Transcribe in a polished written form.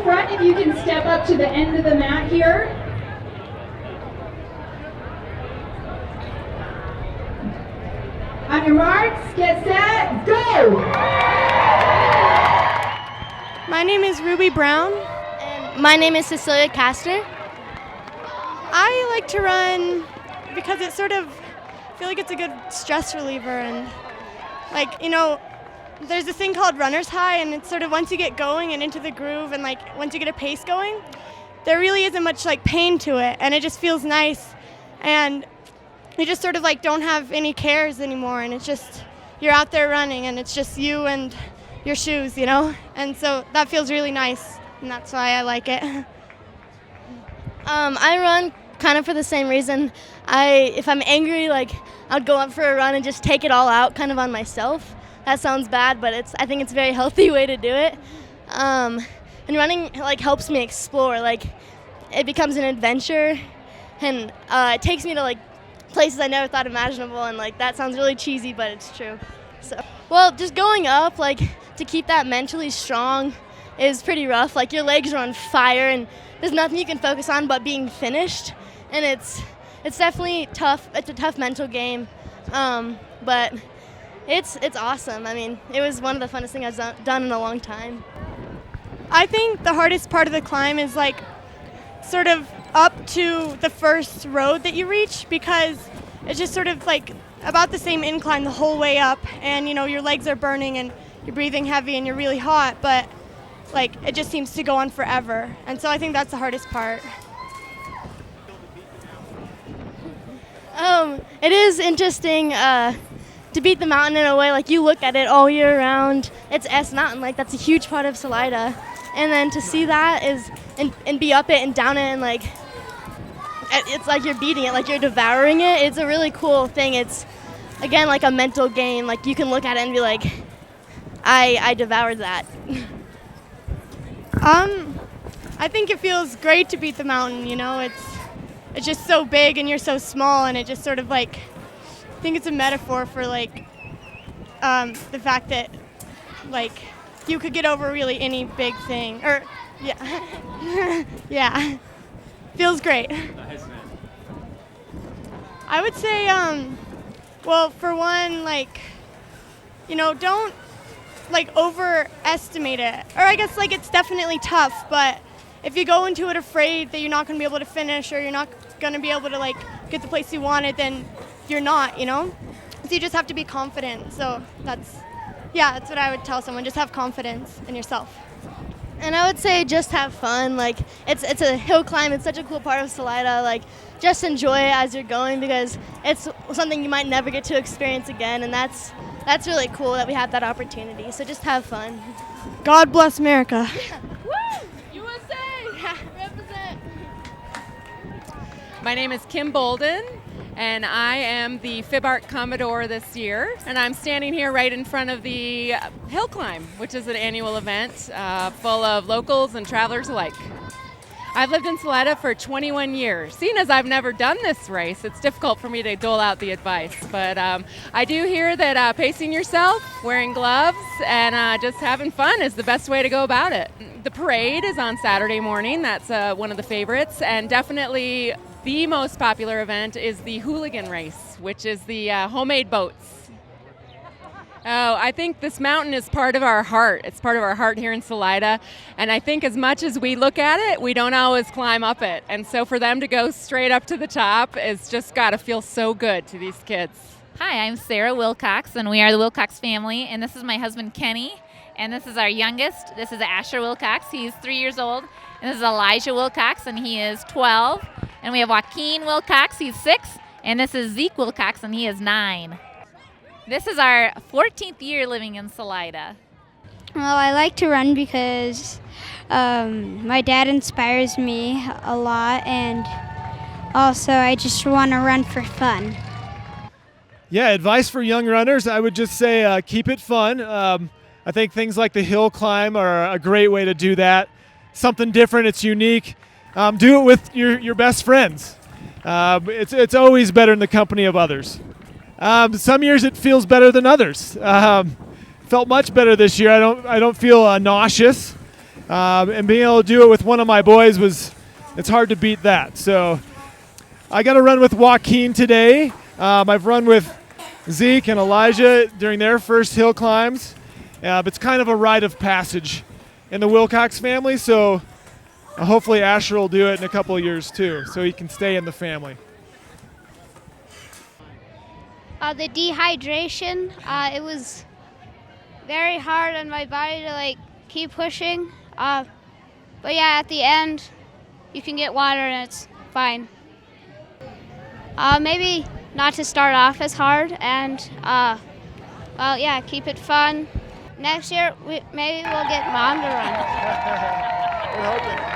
front, if you can step up to the end of the mat here. On your marks, get set, go! My name is Ruby Brown. And my name is Cecilia Castor. I like to run because it sort of, I feel like it's a good stress reliever, and like, you know, there's a thing called runner's high, and it's sort of once you get going and into the groove and like once you get a pace going, there really isn't much like pain to it, and it just feels nice, and you just sort of like don't have any cares anymore, and it's just, you're out there running and it's just you and your shoes, you know, and so that feels really nice, and that's why I like it. I run kind of for the same reason. If I'm angry, like I'd go up for a run and just take it all out kind of on myself. That sounds bad, but I think it's a very healthy way to do it. And running like helps me explore. Like it becomes an adventure, and it takes me to like places I never thought imaginable. And like that sounds really cheesy, but it's true. So, well, just going up, like to keep that mentally strong, is pretty rough. Like your legs are on fire, and there's nothing you can focus on but being finished. And it's definitely tough. It's a tough mental game, but it's awesome. I mean, it was one of the funnest things I've done in a long time. I think the hardest part of the climb is like sort of up to the first road that you reach, because it's just sort of like about the same incline the whole way up, and you know your legs are burning and you're breathing heavy and you're really hot, but like it just seems to go on forever, and so I think that's the hardest part. It is interesting to beat the mountain in a way. Like you look at it all year round. It's S Mountain, like that's a huge part of Salida, and then to see that is and be up it and down it, and like it's like you're beating it, like you're devouring it. It's a really cool thing. It's again like a mental game. Like you can look at it and be like, I devoured that. I think it feels great to beat the mountain. You know, it's just so big and you're so small, and it just sort of like, I think it's a metaphor for like the fact that like you could get over really any big thing, or yeah. Yeah, feels great. Nice, man. I would say well, for one, like, you know, don't like overestimate it, or I guess like it's definitely tough, but if you go into it afraid that you're not going to be able to finish, or you're not going to be able to like get the place you wanted, then you're not, you know? So you just have to be confident. So that's what I would tell someone. Just have confidence in yourself. And I would say just have fun. Like it's a hill climb. It's such a cool part of Salida. Like just enjoy it as you're going, because it's something you might never get to experience again, and that's really cool that we have that opportunity. So just have fun. God bless America. Woo! USA! Represent! My name is Kim Bolden, and I am the FibArk Commodore this year, and I'm standing here right in front of the Hill Climb, which is an annual event full of locals and travelers alike. I've lived in Salida for 21 years. Seeing as I've never done this race, it's difficult for me to dole out the advice, but I do hear that pacing yourself, wearing gloves, and just having fun is the best way to go about it. The parade is on Saturday morning. That's one of the favorites, and definitely the most popular event is the hooligan race, which is the homemade boats. Oh, I think this mountain is part of our heart. It's part of our heart here in Salida, and I think as much as we look at it, we don't always climb up it. And so for them to go straight up to the top, it's just got to feel so good to these kids. Hi, I'm Sarah Wilcox, and we are the Wilcox family, and this is my husband Kenny, and this is our youngest. This is Asher Wilcox. He's 3 years old, and this is Elijah Wilcox, and he is 12. And we have Joaquin Wilcox, he's 6, and this is Zeke Wilcox, and he is 9. This is our 14th year living in Salida. Well, I like to run because my dad inspires me a lot, and also I just want to run for fun. Yeah, advice for young runners, I would just say keep it fun. I think things like the hill climb are a great way to do that. Something different, it's unique. Do it with your best friends. It's always better in the company of others. Some years it feels better than others. Felt much better this year. I don't feel nauseous. and being able to do it with one of my boys it's hard to beat that. So I got to run with Joaquin today. I've run with Zeke and Elijah during their first hill climbs. But it's kind of a rite of passage in the Wilcox family, so hopefully Asher will do it in a couple of years too, so he can stay in the family. The dehydration, it was very hard on my body to like keep pushing. But yeah, at the end, you can get water and it's fine. Maybe not to start off as hard and, well, yeah, keep it fun. Next year, maybe we'll get Mom to run. We're hoping.